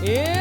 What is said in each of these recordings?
Yeah!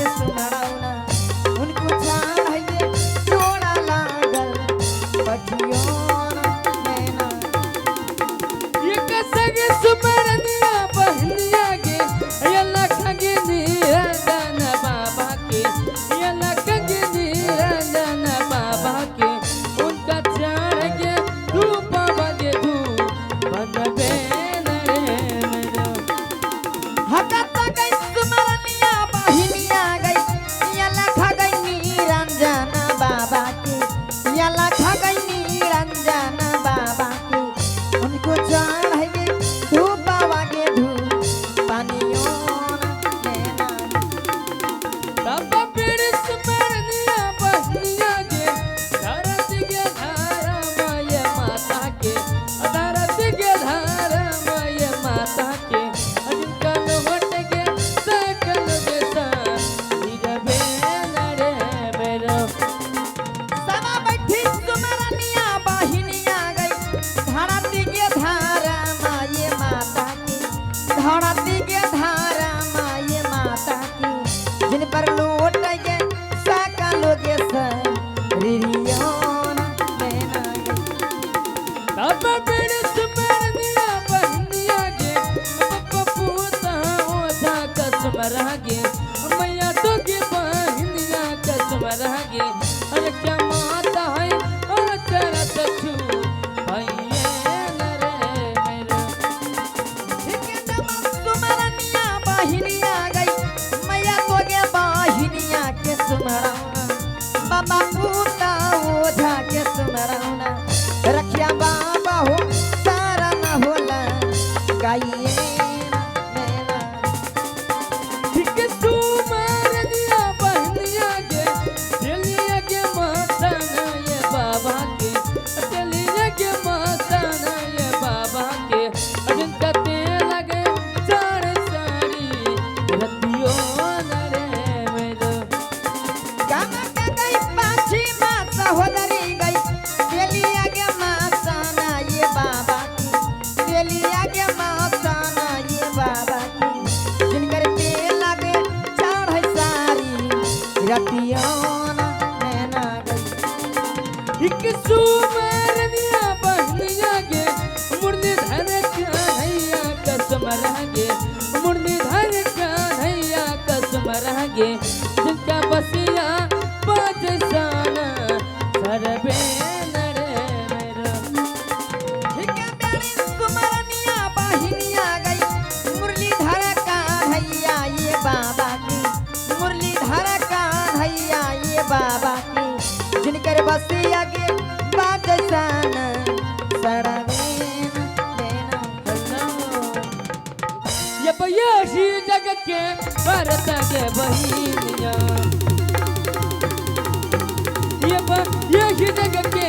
के सुमरौना उनको चाहे जोड़ा लागल पठियोना नैना एक संग सुमरनिया बहनिया गे ये लखगे निरंजन बाबा के ये लखगे निरंजन बाबा के उनका चढ़ के धूप बगे धूप बनबे मेरा हकत गई सुमरनिया बहनिया गई ये लखा गई निरंजन बाबा के ये लखा गई निरंजन बाबा के उनको चढ़े धूप बागे धूप पानियों नैना तब फिर सुमरनिया बहनिया गे धरत के धारा माय माता के धरत के धारा माय माता के जिनका लौट के सकल देता नीरवे नरे मेरा सवा बैठी सुमरनिया बहनिया गई धरती के धारा माये माता की धरती के धारा माये माता की जिन पर लौट गए सकल के रिरियोन नैना तब फिर सुमरनिया बहनिया गे पपूता ओझा कसम रहागे मैया तो के बहनिया कसम रहागे अरे क्या माता है और चरत छू भैये नरे मेरा सुमरनिया बहनिया गई मैया तो के बहनिया के सुमरौना बाबा पूता ओझा के सुमरौना रखिया बाबा हो सारा न होला गाइए नैना ठीक सुमरनिया बहनिया गे चलिए के माता ना ये बाबा के चलिए के माता ना ये बाबा के जिनका तेल लगे चार सारी रतियों नरे मेरा गाना के गई पाछी माँ सहोदरी गई चलिया के माता ना ये बाबा की चलिया के माता ना ये बाबा की जिनकर तेल लगे चढ़ सारी रतियों नैना गई एक सुमरनिया बहनिया गे मुरलीधर कन्हैया कसम रहागे मुरलीधर कन्हैया कसम रहागे जिनका बसिया बाज साना सरबे नरे मेरा ठीक है प्यारी सुमरनिया बहनिया गई मुरलीधर कान्हैया ये बाबा की मुरलीधर कान्हैया ये बाबा की जिनकर बसिया के बाजसान सड़वेन देना ये बयसी जग के भरत के बहिनिया यही जग के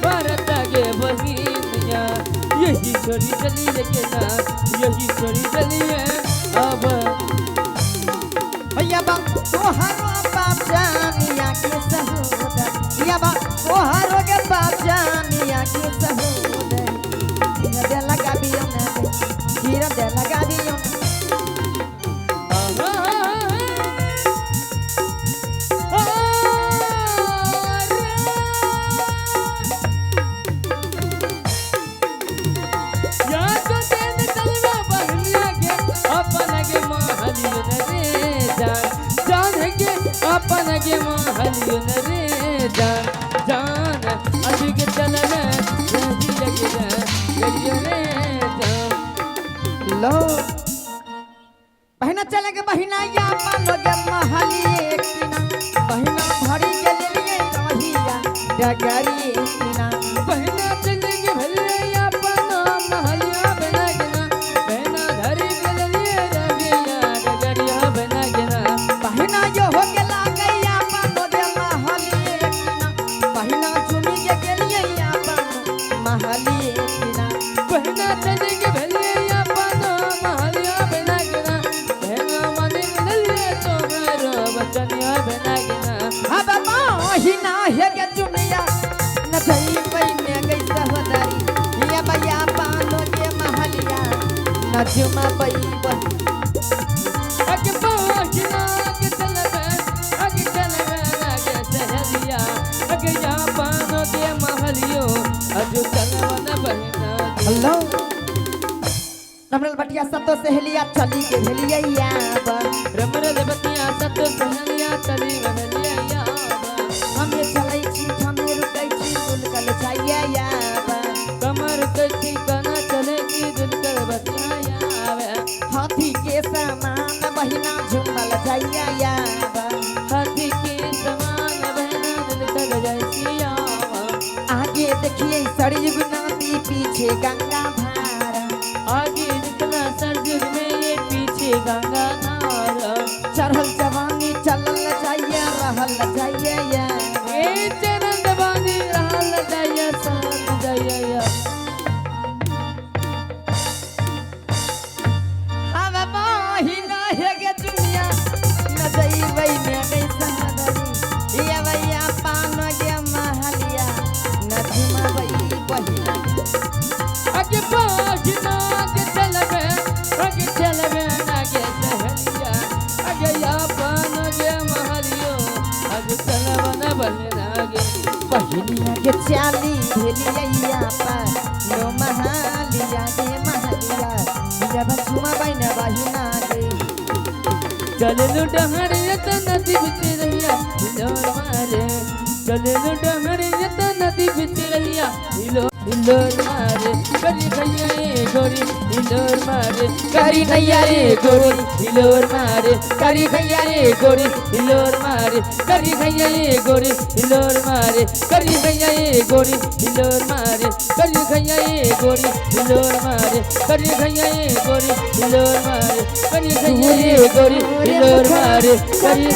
भरत के बहिनिया यही छोरी चली के ना यही छोरी चलिए अब भैया बा तोहरो बाप जानिया के सहोदर भैया बा तोहरो के बाप जानिया के सहोदर हीरा दे लगा बियो ना हीरा दे लगा बियो अपन के महलियन रे जान जान अभी के चलने रही लगे रे जान लो बहना चले के बहना या पालो के महलिए किना बहना भरी के लिए रहिया डगरी किना बहना चले के भले अपन महलिया बना गिना बहना धरी के लिए रहिया डगरिया बना गिना बहना जो हो के लागैया पालो के महलिए किना बहना चुमी के लिए या पालो महलिए किना बहना चले के भले अपन महलिया बना गिना बहना मने मिले तो मेरो बचनिया बना गिना अब मोहिना है के चुमिया न थई पईने गई सहोदरी ये भैया पालो के महलिया न चुमा पई अके बाजना के चलबे आज चलवन बहना गे हेलो रमरल बटिया सतो सहेलिया चली के भेलिया रमरल बतिया सतो सहेलिया चली बहलिया हमें चलै छी हमें रुकै छी दुलकल चाहिए कमर कची कना चले की दिल कर बतिया हाथी के समान बहिना झुमल चाहिए हाथी के समान बहना दिल कर जाइया आगे देखिए सरयुग नदी पीछे गंगा धारा आगे निकला सरजुग में ये पीछे गंगा धारा चढ़ल जवानी चलल चाहिए रहल चाहिए ए चरण दबानी रहल जाइया सहल जाइया हम महिला है के दुनिया न जइबै में कैसा हदरी ये भैया पान के महलिया न घुमबै बहिना आगे बाजना के चलबे नागे सहलिया आगे अपन गे महलियो आगे चलवन बहना गे बहिनिया के चाली भेलिया पर नो महलिया के महलिया जब घुमबै न बहिना गे चलनु डहरिया त नदी बीच रहिया हिलोर मारे चलनु डहरिया त नदी बीच रहिया हिलोर मारे करी भैया रे गोरी हिलोर मारे करी भैया रे गोरी हिलोर मारे करी भैया रे गोरी हिलोर मारे करी भैया रे गोरी हिलोर मारे करी भैया रे गोरी हिलोर मारे करी भैया रे गोरी हिलोर मारे करी भैया रे गोरी हिलोर मारे करी भैया रे गोरी हिलोर मारे करी